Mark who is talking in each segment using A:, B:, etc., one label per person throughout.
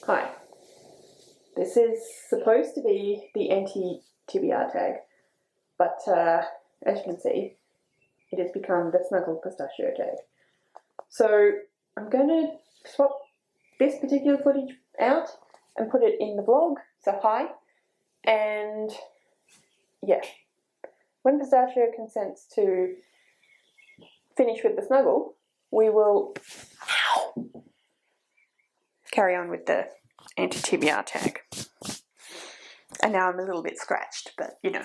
A: Hi. This is supposed to be the anti-TBR tag, but as you can see, it has become the snuggled pistachio tag. So I'm going to swap this particular footage out and put it in the vlog, so hi, and yeah, when Pistachio consents to finish with the snuggle, we will carry on with the anti-TBR tag. And now I'm a little bit scratched, but you know.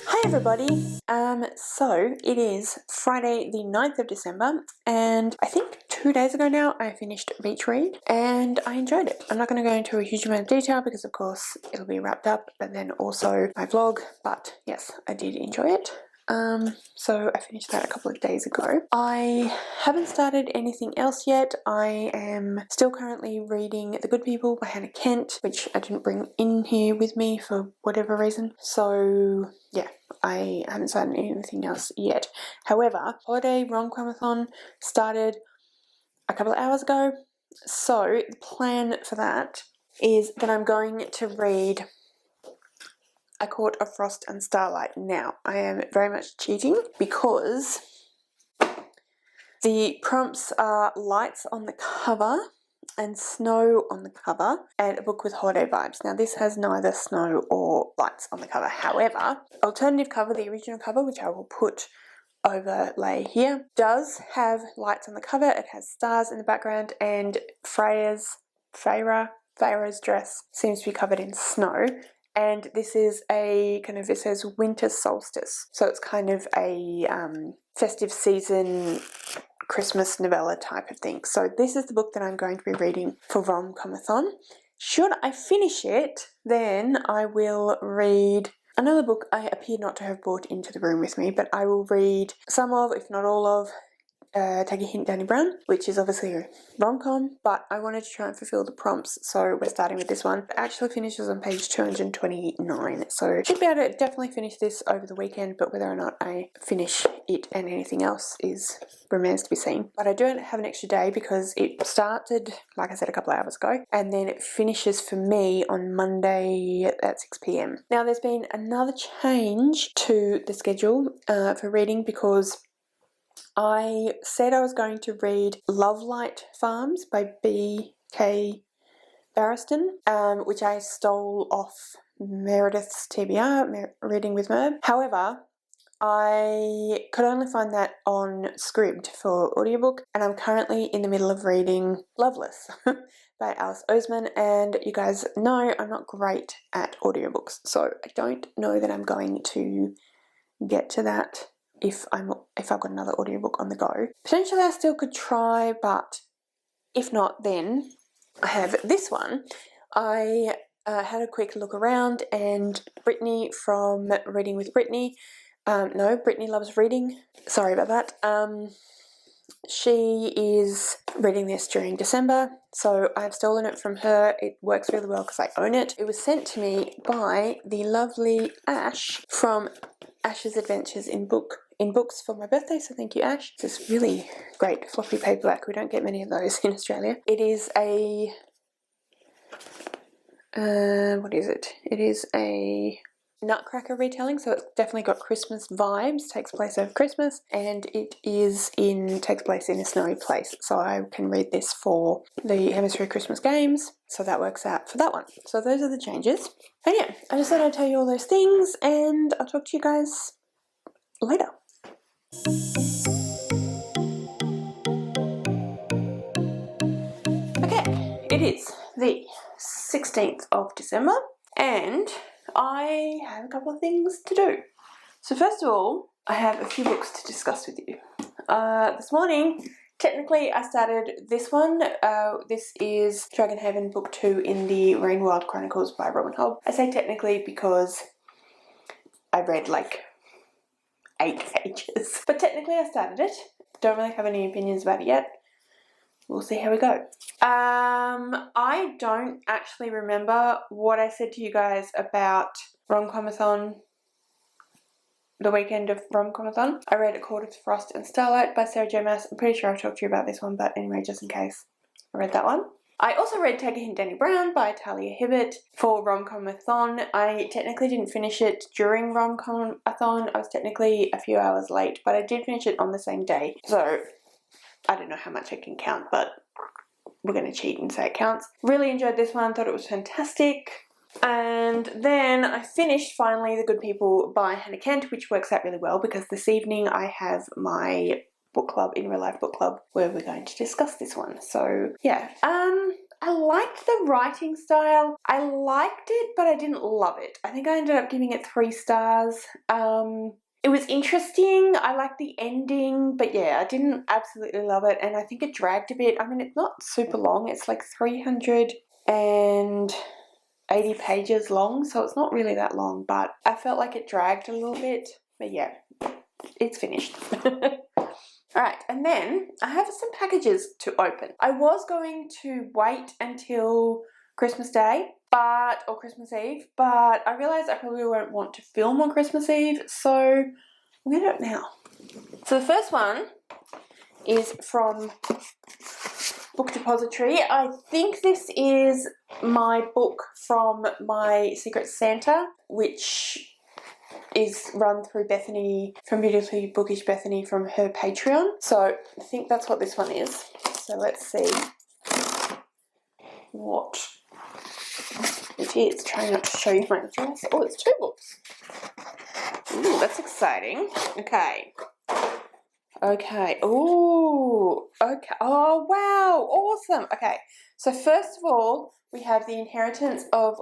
A: Hi everybody, so it is Friday the 9th of December, and I think 2 days ago now I finished Beach Read and I enjoyed it. I'm not going to go into a huge amount of detail because of course it'll be wrapped up, but then also my vlog, but yes, I did enjoy it. So I finished that a couple of days ago. I haven't started anything else yet. I am still currently reading The Good People by Hannah Kent, which I didn't bring in here with me for whatever reason. So yeah, I haven't started anything else yet. However, holiday rom-comathon started a couple of hours ago. So the plan for that is that I'm going to read A Court of Frost and Starlight. Now, I am very much cheating because the prompts are lights on the cover and snow on the cover and a book with holiday vibes. Now, this has neither snow or lights on the cover. However, alternative cover, the original cover, which I will put overlay here, does have lights on the cover. It has stars in the background, and Freya's dress seems to be covered in snow. And this is a kind of, it says winter solstice, so it's kind of a festive season Christmas novella type of thing. So this is the book that I'm going to be reading for Rom-Comathon. Should I finish it, then I will read another book I appear not to have brought into the room with me, but I will read some of, if not all of, Take a Hint, Dani Brown, which is obviously a rom-com, but I wanted to try and fulfill the prompts, so we're starting with this one. It actually finishes on page 229, so should be able to definitely finish this over the weekend, but whether or not I finish it and anything else remains to be seen. But I do have an extra day because it started, like I said, a couple of hours ago, and then it finishes for me on Monday at 6 p.m. Now, there's been another change to the schedule for reading because I said I was going to read Love Light Farms by B.K. Barriston, which I stole off Meredith's TBR, Reading with Merv. However, I could only find that on Scribd for audiobook, and I'm currently in the middle of reading Loveless by Alice Oseman, and you guys know I'm not great at audiobooks, so I don't know that I'm going to get to that if I've got another audiobook on the go. Potentially I still could try, but if not, then I have this one. I had a quick look around, and Brittany from Reading with Brittany, Brittany Loves Reading, sorry about that, she is reading this during December, so I've stolen it from her. It works really well because I own it. It was sent to me by the lovely Ash from Ash's Adventures in Books for my birthday, so thank you, Ash. This really great floppy paperback. We don't get many of those in Australia. It is a what is it? It is a Nutcracker retelling, so it's definitely got Christmas vibes, takes place over Christmas, and it takes place in a snowy place, so I can read this for the Hemisphere Christmas Games, so that works out for that one. So those are the changes. And yeah, I just thought I'd tell you all those things, and I'll talk to you guys later. Okay, it is the 16th of December, and I have a couple of things to do. So first of all, I have a few books to discuss with you. This morning, technically I started this one. This is Dragonhaven Book 2 in the Rainwild Chronicles by Robbin Hobb. I say technically because I read like 8 pages. But technically I started it. don't really have any opinions about it yet. We'll see how we go. I don't actually remember what I said to you guys about Rom-Comathon, the weekend of Rom-Comathon. I read A Court of Frost and Starlight by Sarah J. Maas. I'm pretty sure I've talked to you about this one, but anyway, just in case, I read that one. I also read Take a Hint, Dani Brown by Talia Hibbert for Rom-Comathon. I technically didn't finish it during Rom-Comathon. I was technically a few hours late, but I did finish it on the same day. So I don't know how much I can count, but we're going to cheat and say it counts. Really enjoyed this one. Thought it was fantastic. And then I finished finally The Good People by Hannah Kent, which works out really well because this evening I have my book club, in real life book club, where we're going to discuss this one. So yeah, I liked the writing style. I liked it, but I didn't love it. I think I ended up giving it 3 stars. It was interesting. I liked the ending, but yeah, I didn't absolutely love it, and I think it dragged a bit. I mean, it's not super long. It's like 380 pages long, so it's not really that long, but I felt like it dragged a little bit. But yeah, it's finished. Alright, and then I have some packages to open. I was going to wait until Christmas Day, or Christmas Eve, but I realised I probably won't want to film on Christmas Eve, so I'm going to do it now. So the first one is from Book Depository. I think this is my book from my Secret Santa, which is run through Bethany, from Beautifully Bookish Bethany, from her Patreon. So I think that's what this one is. So let's see what it is. Trying not to show you my address. Oh, it's 2 books. Ooh, that's exciting. Okay. Okay. Ooh. Okay. Oh, wow. Awesome. Okay. So first of all, we have The Inheritance of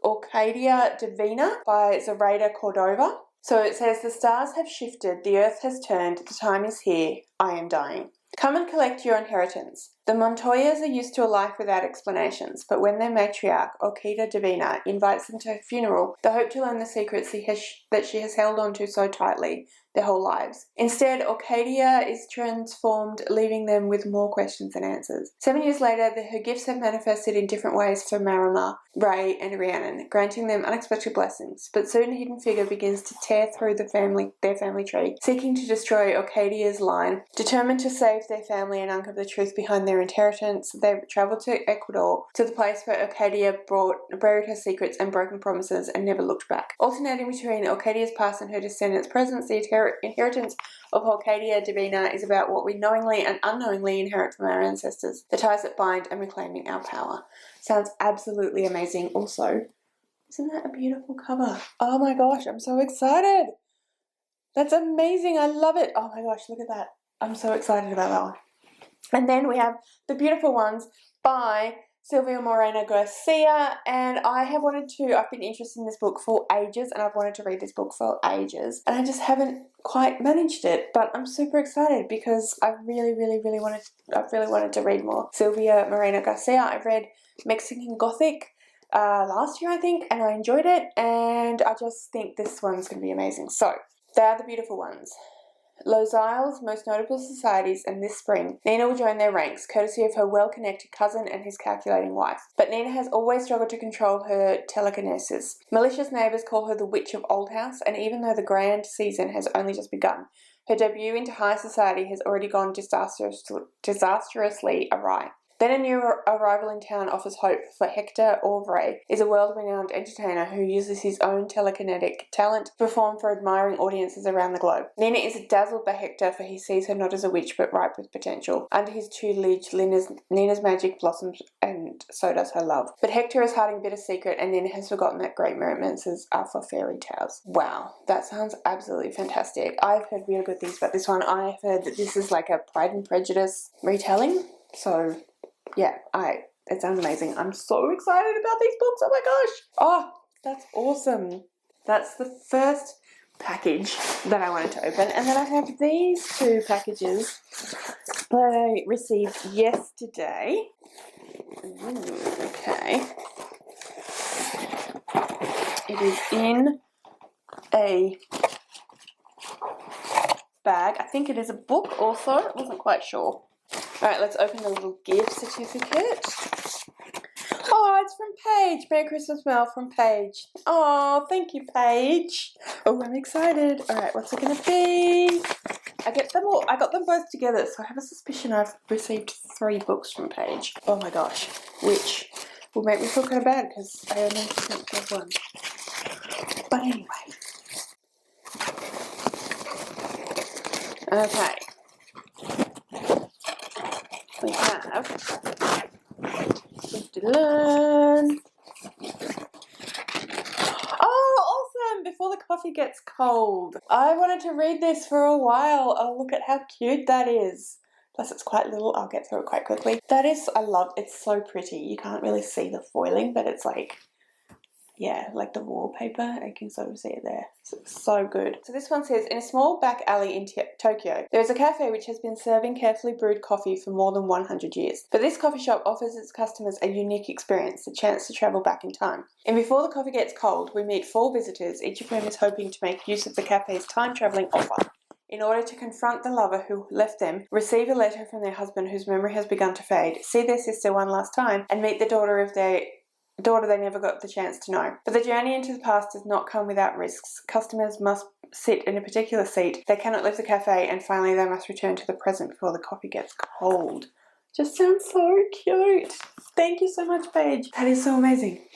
A: Orcadia Divina by Zoraida Cordova. So it says, the stars have shifted, the earth has turned, the time is here, I am dying. Come and collect your inheritance. The Montoyas are used to a life without explanations, but when their matriarch, Orcadia Divina, invites them to her funeral, they hope to learn the secrets that she has held on to so tightly their whole lives. Instead, Orcadia is transformed, leaving them with more questions than answers. 7 years later, her gifts have manifested in different ways for Marima, Ray, and Rhiannon, granting them unexpected blessings. But soon a hidden figure begins to tear through their family tree, seeking to destroy Orcadia's line. Determined to save their family and uncover the truth behind their inheritance, they travel to Ecuador, to the place where Orcadia buried her secrets and broken promises and never looked back. Alternating between Orcadia's past and her descendants' presence, the inheritance of Orcadia Divina is about what we knowingly and unknowingly inherit from our ancestors, the ties that bind and reclaiming our power. Sounds absolutely amazing. Also, isn't that a beautiful cover? Oh my gosh, I'm so excited. That's amazing. I love it. Oh my gosh, look at that. I'm so excited about that one. And then we have The Beautiful Ones by Silvia Moreno Garcia, and I've been interested in this book for ages, and I've wanted to read this book for ages, and I just haven't quite managed it, but I'm super excited because I really wanted to read more Silvia Moreno Garcia. I read Mexican Gothic last year, I think, and I enjoyed it, and I just think this one's going to be amazing. So, they are The Beautiful Ones. Lozile's most notable societies, and this spring, Nina will join their ranks, courtesy of her well-connected cousin and his calculating wife. But Nina has always struggled to control her telekinesis. Malicious neighbours call her the Witch of Old House, and even though the grand season has only just begun, her debut into high society has already gone disastrously awry. Then a new arrival in town offers hope, for Hector Auvray is a world-renowned entertainer who uses his own telekinetic talent to perform for admiring audiences around the globe. Nina is dazzled by Hector, for he sees her not as a witch but ripe with potential. Under his tutelage, Nina's magic blossoms, and so does her love. But Hector is hiding a bit of secret, and Nina has forgotten that great romances are for fairy tales. Wow, that sounds absolutely fantastic. I've heard really good things about this one. I've heard that this is like a Pride and Prejudice retelling, so yeah, it sounds amazing. I'm so excited about these books. Oh my gosh. Oh, that's awesome. That's the first package that I wanted to open. And then I have these 2 packages that I received yesterday. Okay. It is in a bag. I think it is a book also. I wasn't quite sure. Alright, let's open the little gift certificate. Oh, it's from Paige. Merry Christmas mail from Paige. Oh, thank you, Paige. Oh, I'm excited. Alright, what's it going to be? I got them both together, so I have a suspicion I've received 3 books from Paige. Oh my gosh. Which will make me feel kind of bad because I only sent her one. But anyway. Okay. We have to learn. Oh, awesome! Before the coffee gets cold. I wanted to read this for a while. Oh, look at how cute that is. Plus it's quite little. I'll get through it quite quickly. That is, I love, it's so pretty. You can't really see the foiling, but it's like, yeah, like the wallpaper. I can sort of see it there. So good. So this one says, in a small back alley in Tokyo, there is a cafe which has been serving carefully brewed coffee for more than 100 years. But this coffee shop offers its customers a unique experience, the chance to travel back in time. And before the coffee gets cold, we meet 4 visitors, each of whom is hoping to make use of the cafe's time-travelling offer. In order to confront the lover who left them, receive a letter from their husband whose memory has begun to fade, see their sister one last time, and meet the daughter they never got the chance to know. But the journey into the past does not come without risks. Customers must sit in a particular seat, they cannot leave the cafe, and finally they must return to the present before the coffee gets cold. Just sounds so cute. Thank you so much, Paige. That is so amazing.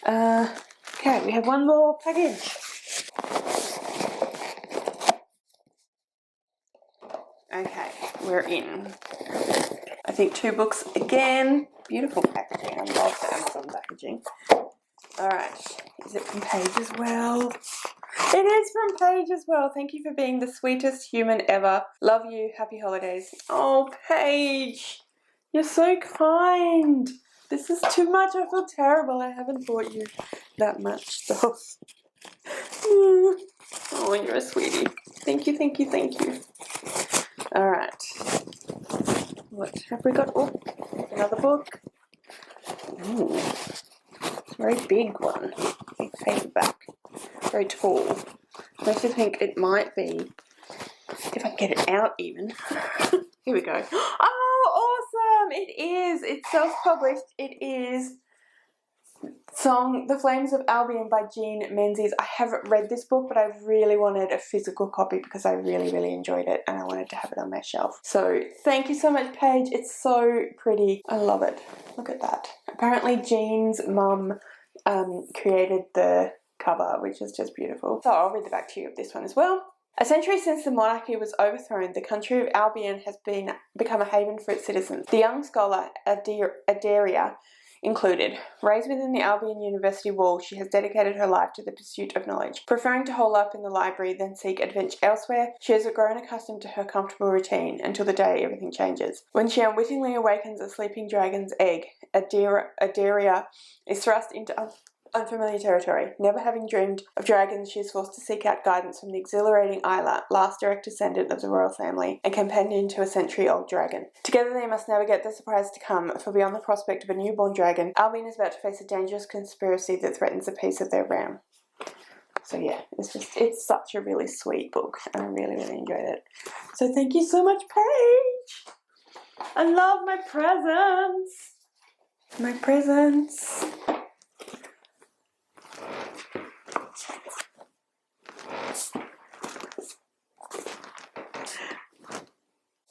A: Okay, we have one more package. Okay, we're in. I think 2 books again. Beautiful packaging. I love the Amazon packaging. Alright, is it from Paige as well? It is from Paige as well. Thank you for being the sweetest human ever. Love you. Happy holidays. Oh, Paige. You're so kind. This is too much. I feel terrible. I haven't bought you that much stuff. Oh, you're a sweetie. Thank you, thank you, thank you. Alright. What have we got? Oh, another book. Ooh. It's a very big one. Big paperback. Very tall. I actually think it might be, if I can get it out even. Here we go. Oh, awesome! It is. It's self-published. It is Song The Flames of Albion by Jean Menzies. I haven't read this book, but I really wanted a physical copy because I really, really enjoyed it and I wanted to have it on my shelf. So thank you so much, Paige. It's so pretty. I love it. Look at that. Apparently Jean's mum created the cover, which is just beautiful. So I'll read the back to you of this one as well. A century since the monarchy was overthrown, the country of Albion has become a haven for its citizens. The young scholar Adaria included. Raised within the Albion University walls, she has dedicated her life to the pursuit of knowledge. Preferring to hole up in the library than seek adventure elsewhere, she has grown accustomed to her comfortable routine until the day everything changes. When she unwittingly awakens a sleeping dragon's egg, Adaria is thrust into unfamiliar territory. Never having dreamed of dragons, she is forced to seek out guidance from the exhilarating Isla, last direct descendant of the royal family and companion to a century-old dragon. Together they must navigate the surprise to come, for beyond the prospect of a newborn dragon, Albion is about to face a dangerous conspiracy that threatens the peace of their realm. So yeah, it's such a really sweet book and I really, really enjoyed it. So thank you so much, Paige! I love my presents! My presents!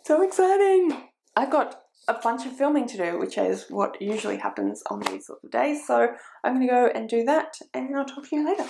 A: So exciting! I got a bunch of filming to do, which is what usually happens on these sorts of days, so I'm going to go and do that and I'll talk to you later.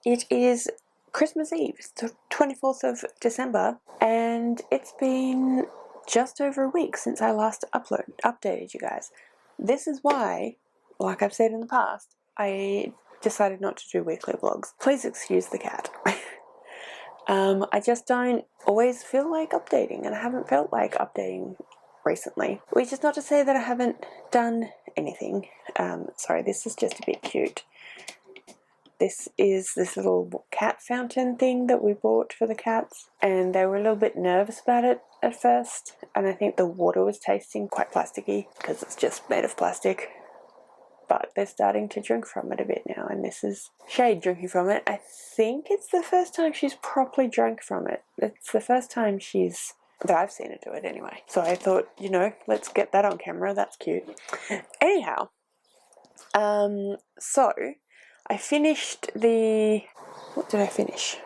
A: It is Christmas Eve, it's the 24th of December, and it's been just over a week since I last updated you guys. This is why, like I've said in the past, I decided not to do weekly vlogs. Please excuse the cat. I just don't always feel like updating, and I haven't felt like updating recently. Which is not to say that I haven't done anything. Sorry, this is just a bit cute. This is this little cat fountain thing that we bought for the cats, and they were a little bit nervous about it at first, and I think the water was tasting quite plasticky because it's just made of plastic. But they're starting to drink from it a bit now, and this is Shade drinking from it. I think it's the first time she's properly drank from it. It's the first time that I've seen her do it anyway. So I thought, you know, let's get that on camera. That's cute. Anyhow, so I finished what did I finish?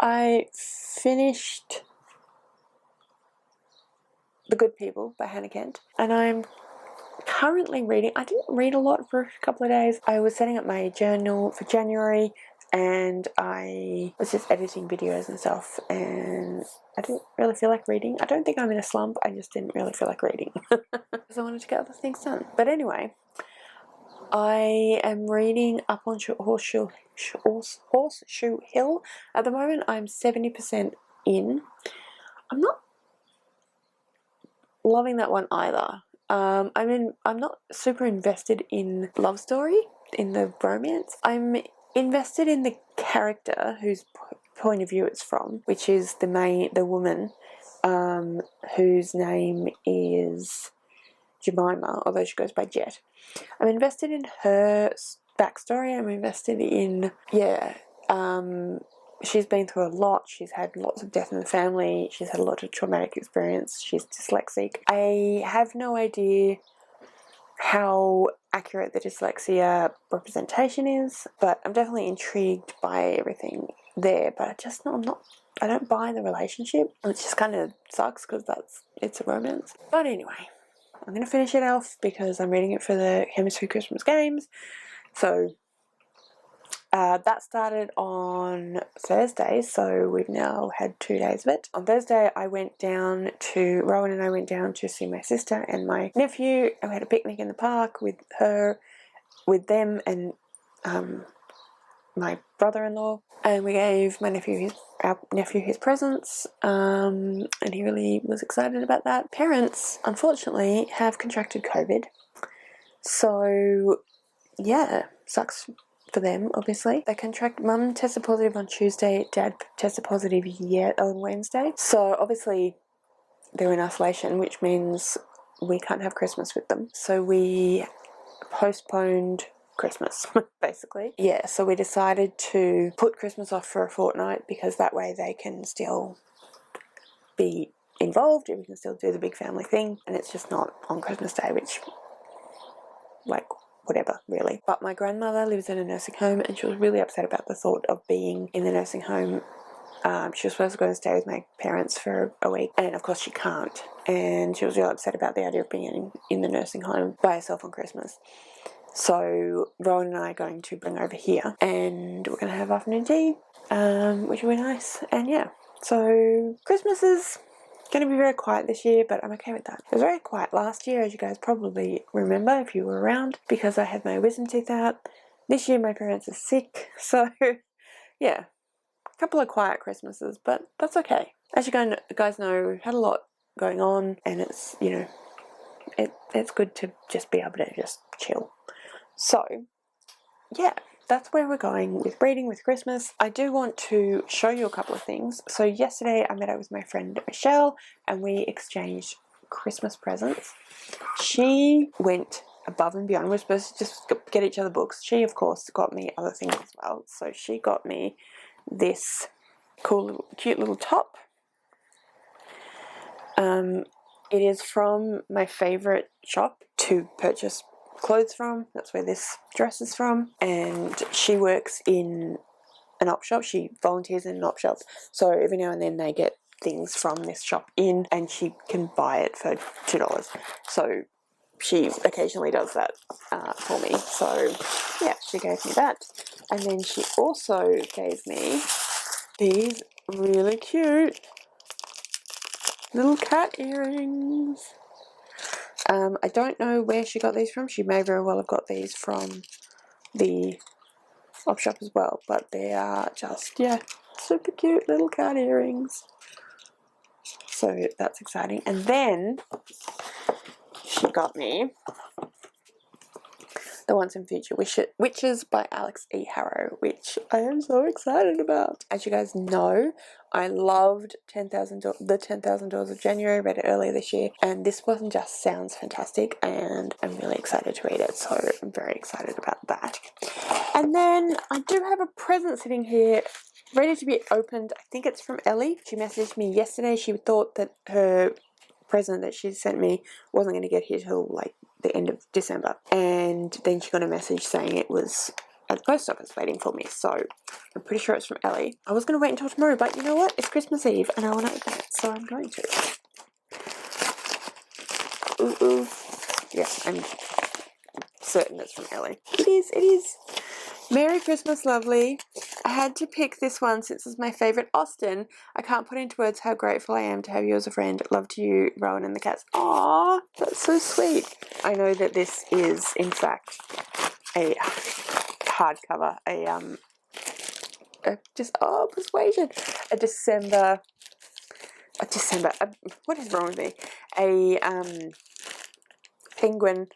A: I finished The Good People by Hannah Kent, and I'm currently reading. I didn't read a lot for a couple of days. I was setting up my journal for January, and I was just editing videos and stuff, and I didn't really feel like reading. I don't think I'm in a slump, I just didn't really feel like reading because I wanted to get other things done. But anyway, I am reading up on Horseshoe Hill. At the moment I'm 70% in. I'm not loving that one either. I'm not super invested in love story, in the romance. I'm invested in the character whose point of view it's from, which is the woman, whose name is Jemima, although she goes by Jet. I'm invested in her backstory. I'm invested in, she's been through a lot. She's had lots of death in the family. She's had a lot of traumatic experience. She's dyslexic. I have no idea how accurate the dyslexia representation is, but I'm definitely intrigued by everything there. But I don't buy the relationship. It just kind of sucks because it's a romance. But anyway, I'm going to finish it off because I'm reading it for the Hemisphere Christmas Games. So that started on Thursday, so we've now had 2 days of it. On Thursday, Rowan and I went down to see my sister and my nephew, and we had a picnic in the park with them, and my brother-in-law, and we gave our nephew his presents, and he really was excited about that. Parents, unfortunately, have contracted COVID, so yeah, sucks for them, obviously. Mum tested positive on Tuesday, Dad tested positive on Wednesday. So obviously they're in isolation, which means we can't have Christmas with them. So we postponed Christmas, basically. Yeah, so we decided to put Christmas off for a fortnight because that way they can still be involved and we can still do the big family thing, and it's just not on Christmas Day, which, whatever, really. But my grandmother lives in a nursing home, and she was really upset about the thought of being in the nursing home. She was supposed to go and stay with my parents for a week, and of course she can't. And she was really upset about the idea of being in the nursing home by herself on Christmas. So Rowan and I are going to bring her over here, and we're going to have afternoon tea, which will be nice. And yeah, so Christmas is going to be very quiet this year, but I'm okay with that. It was very quiet last year, as you guys probably remember if you were around, because I had my wisdom teeth out. This year my parents are sick, so yeah, a couple of quiet Christmases, but that's okay. As you guys know, we've had a lot going on, and it's, it's good to just be able to just chill. So yeah, that's where we're going with reading with Christmas. I do want to show you a couple of things. So yesterday I met up with my friend Michelle and we exchanged Christmas presents. She went above and beyond. We're supposed to just get each other books. She, of course, got me other things as well. So she got me this cute little top. It is from my favourite shop to purchase clothes from. That's where this dress is from, and she works in an op shop. She volunteers in an op shop, so every now and then they get things from this shop in, and she can buy it for $2. So she occasionally does that for me. So yeah, she gave me that, and then she also gave me these really cute little cat earrings. I don't know where she got these from. She may very well have got these from the op shop as well, but they are just, super cute little cat earrings. So that's exciting. And then she got me The Once and Future Witches by Alex E. Harrow, which I am so excited about. As you guys know, I loved the 10,000 Doors of January, read it earlier this year, and this one just sounds fantastic, and I'm really excited to read it, so I'm very excited about that. And then I do have a present sitting here ready to be opened. I think it's from Ellie. She messaged me yesterday. She thought that her present that she sent me wasn't going to get here till like the end of December, and then she got a message saying it was at the post office waiting for me, so I'm pretty sure it's from Ellie. I was going to wait until tomorrow, but you know what? It's Christmas Eve and I want to open it, so I'm going to. Ooh. Yeah, I'm certain it's from Ellie. It is. Merry Christmas, lovely. I had to pick this one since it's my favourite Austen. I can't put into words how grateful I am to have you as a friend. Love to you, Rowan and the cats. Aww, that's so sweet. I know that this is, in fact, a hardcover, persuasion. What is wrong with me? A Penguin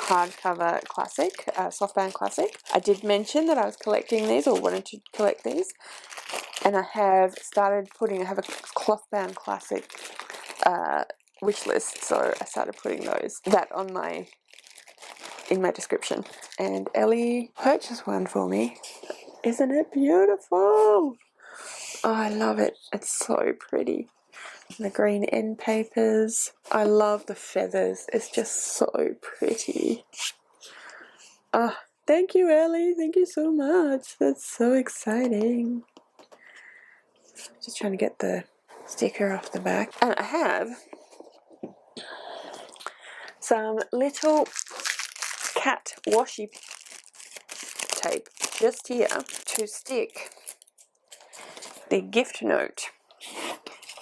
A: hardcover classic, softbound classic. I did mention that I was collecting these or wanted to collect these, and I have I have a clothbound classic wish list, so I started putting that in my description. And Ellie purchased one for me. Isn't it beautiful? Oh, I love it. It's so pretty. The green end papers. I love the feathers. It's just so pretty. Thank you, Ellie. Thank you so much. That's so exciting. Just trying to get the sticker off the back. And I have some little cat washi tape just here to stick the gift note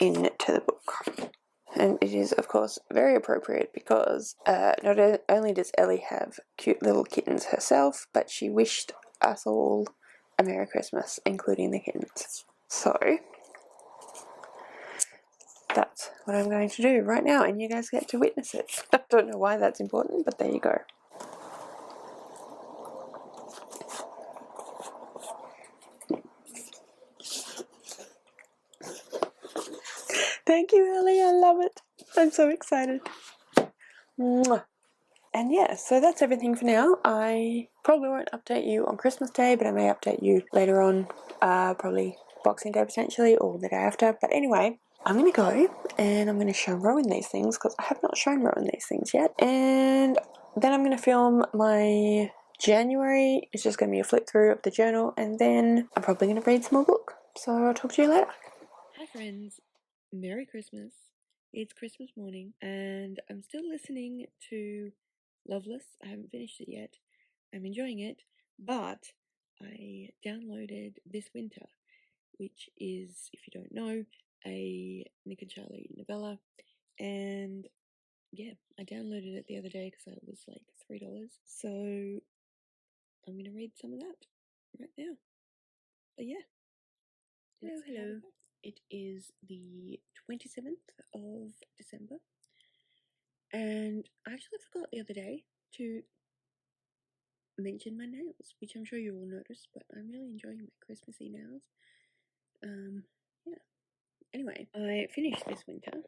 A: into the book. And it is, of course, very appropriate because not only does Ellie have cute little kittens herself, but she wished us all a Merry Christmas, including the kittens. So that's what I'm going to do right now, and you guys get to witness it. I don't know why that's important, but there you go. Thank you, Ellie. I love it. I'm so excited. Mwah. And yeah, so that's everything for now. I probably won't update you on Christmas Day, but I may update you later on, probably Boxing Day potentially, or the day after. But anyway, I'm going to go and I'm going to show Rowan these things because I have not shown Rowan these things yet. And then I'm going to film my January. It's just going to be a flip through of the journal, and then I'm probably going to read some more book. So I'll talk to you later. Hi friends, Merry Christmas. It's Christmas morning and I'm still listening to Loveless. I haven't finished it yet. I'm enjoying it, but I downloaded This Winter, which is, if you don't know, a Nick and Charlie novella, and yeah, I downloaded it the other day because it was like $3, so I'm going to read some of that right now. But yeah. Hello. It is the 27th of December, and I actually forgot the other day to mention my nails, which I'm sure you all noticed, but I'm really enjoying my Christmassy nails. Yeah. Anyway, I finished This Winter.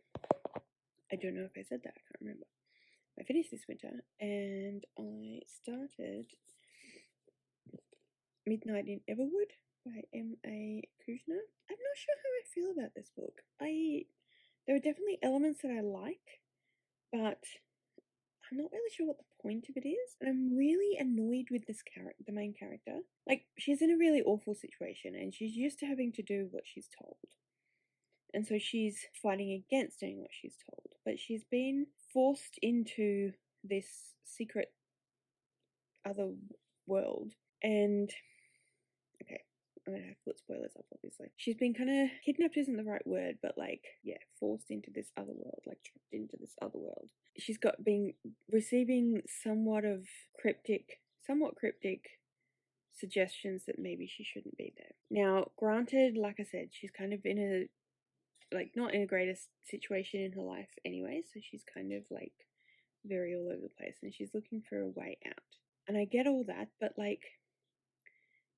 A: I don't know if I said that, I can't remember. I finished This Winter, and I started Midnight in Everwood by M.A. Kuznier. I'm not sure how I feel about this book. There are definitely elements that I like, but I'm not really sure what the point of it is. And I'm really annoyed with this the main character. Like, she's in a really awful situation and she's used to having to do what she's told. And so she's fighting against doing what she's told. But she's been forced into this secret other world. And, okay, I'm gonna have to put spoilers up, obviously. She's been kind of, kidnapped isn't the right word, but like, yeah, forced into this other world, like trapped into this other world. She's been receiving somewhat cryptic suggestions that maybe she shouldn't be there. Now, granted, like I said, she's kind of in a, like, not in the greatest situation in her life anyway, so she's kind of like very all over the place and she's looking for a way out. And I get all that, but like,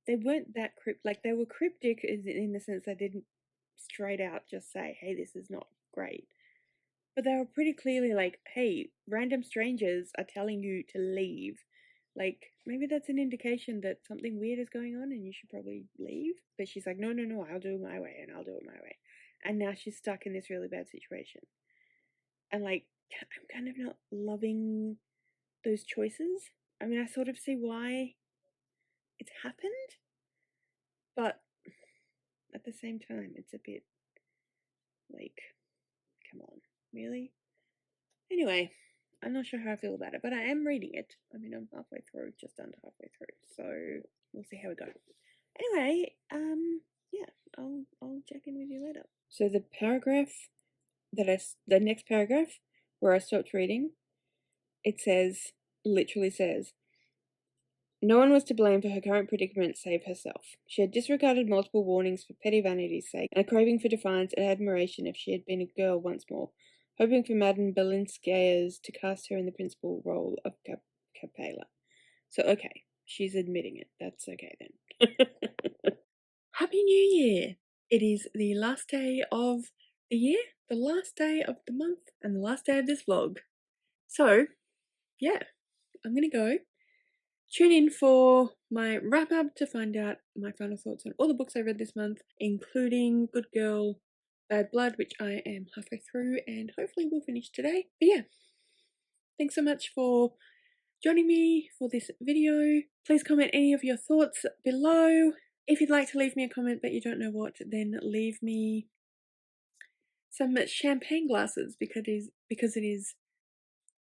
A: they weren't that cryptic. Like, they were cryptic in the sense they didn't straight out just say, hey, this is not great. But they were pretty clearly like, hey, random strangers are telling you to leave. Like, maybe that's an indication that something weird is going on and you should probably leave. But she's like, no, I'll do it my way and I'll do it my way. And now she's stuck in this really bad situation. And like, I'm kind of not loving those choices. I mean, I sort of see why it's happened, but at the same time, it's a bit like, come on, really? Anyway, I'm not sure how I feel about it, but I am reading it. I mean, I'm halfway through, just under halfway through, so we'll see how we go. Anyway, yeah, I'll check in with you later. So the paragraph the next paragraph where I stopped reading, it says, literally says, no one was to blame for her current predicament save herself. She had disregarded multiple warnings for petty vanity's sake, and a craving for defiance and admiration if she had been a girl once more, hoping for Madame Belinskaya's to cast her in the principal role of Capella. So, okay, she's admitting it. That's okay then. Happy New Year! It is the last day of the year, the last day of the month, and the last day of this vlog. So, yeah, I'm gonna go. Tune in for my wrap up to find out my final thoughts on all the books I read this month, including Good Girl, Bad Blood, which I am halfway through and hopefully will finish today. But yeah, thanks so much for joining me for this video. Please comment any of your thoughts below. If you'd like to leave me a comment but you don't know what, then leave me some champagne glasses because it is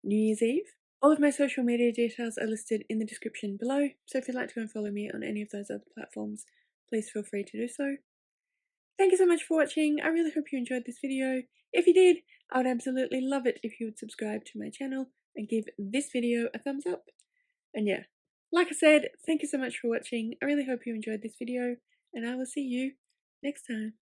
A: New Year's Eve. All of my social media details are listed in the description below, so if you'd like to go and follow me on any of those other platforms, please feel free to do so. Thank you so much for watching. I really hope you enjoyed this video. If you did, I would absolutely love it if you would subscribe to my channel and give this video a thumbs up. And yeah, like I said, thank you so much for watching. I really hope you enjoyed this video, and I will see you next time.